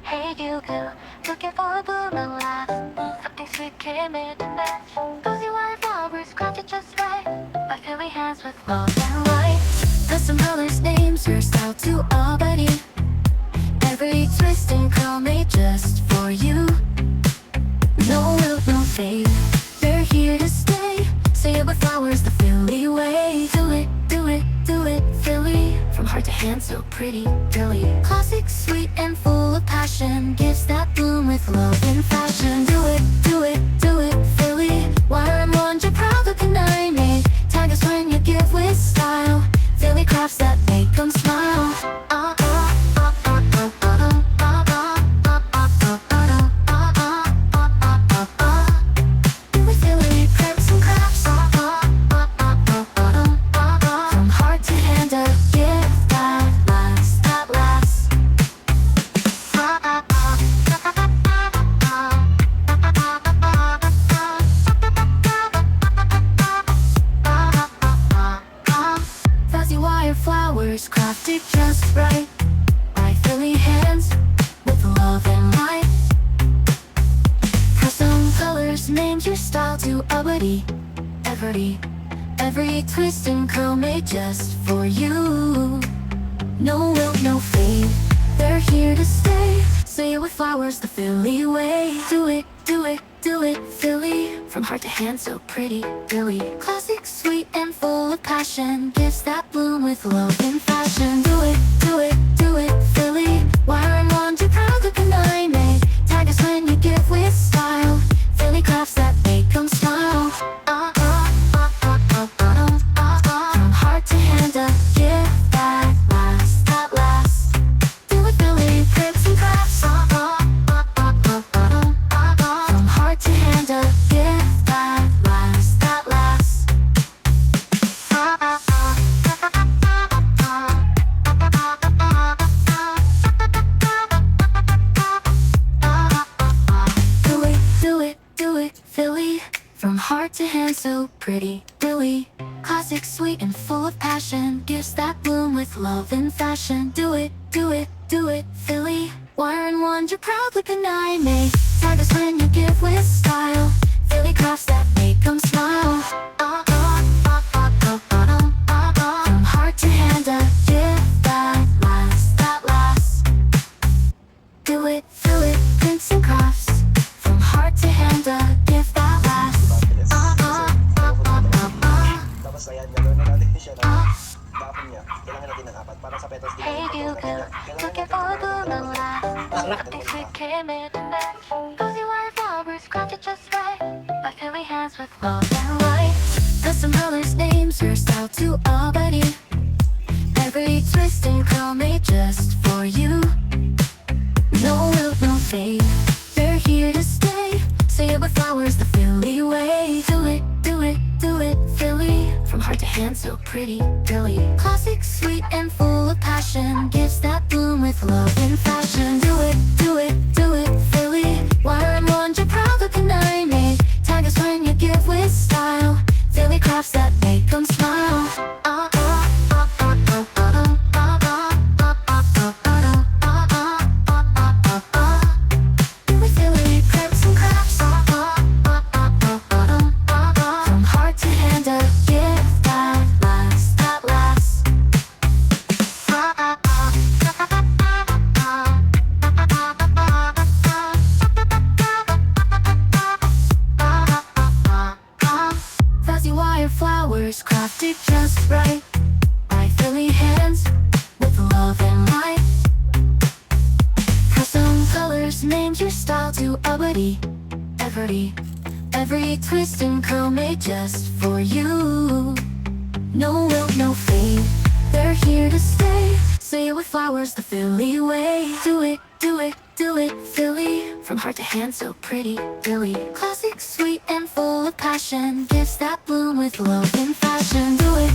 Hey you girl, looking for a bloom and laugh. Something sweet came in to match. Cozy white flowers crafted just right. My filmy hands with love and light. Custom colors, names, your style to all but you. Every twist and curl made just for you. No wilt, no fade. They're here to stay. Say it with flowers the Philly way. Do it, do it, do it, Philly. From heart to hand, so pretty, girly. Classic, sweet, and full of passion. Gifts that bloom with love and fashion. Do it, do it, do it, Philly. Wire and wonder, proud look and I made. Tag us when you give with style. Philly crafts that make them smile. Flowers crafted just right by Philly hands with love and light. Custom colors, names, your style to ability. Every twist and curl made just for you. No wilt, no fade. They're here to stay. Say it with flowers the Philly way. Do it, do it, do it, Philly. From heart to hand, so pretty, girly. Classic, sweet, and full of passion. Gifts that bloom with love and fashion. Do it, do it, do it, Philly. Wire and wonder, proud look and I made. Tag us when you give with style. Philly crafts that make them smile. From heart to hand, a gift that lasts, that lasts. Do it, Philly, cribs and crafts. From heart to hand, a gift that lasts, that lasts. Do it, do it, do it, Philly. From heart to hand, so pretty, Billy. Classic, sweet, and full of passion. Gifts that bloom with love and fashion. Do it, do it, do it, Philly. Wire and wonder, proud look and I made. Tag us when you give with style. Philly crafts that make them smile. From heart to hand, a gift that lasts, that lasts. Do it, fill it, prints and crafts. From heart to hand, a gift that lasts. Tapos ayan, gano'n na natin siya na tapon niya. Kailangan natin ng apat para sa petals. Hey you girl, looking for a bloom and laugh. Something sweet came in to match. Cozy white flowers crafted just right by Philly hands with love and light. Custom colors, names, your style to all but you. Every twist and curl made just for you. No wilt, no fade. They're here to stay. Say it with flowers the Philly way. Do it, do it, do it, Philly. From heart to hand, so pretty, girly. Classic, sweet, and full of passion. Gifts that bloom with love and fashion. Do it, do it, do it, Philly. Wire and wonder, proud look and I made. Tag us when you give with style. Philly crafts that make them smile. Flowers crafted just right by Philly hands with love and light. Custom colors, names, your style to ability. Every twist and curl made just for you. No wilt, no fade. They're here to stay. Say it with flowers the Philly way. Do it, do it, do it, Philly. From heart to hand, so pretty, Billy. Classic, sweet, and full of passion. Gifts that bloom with love and fashion. Do it.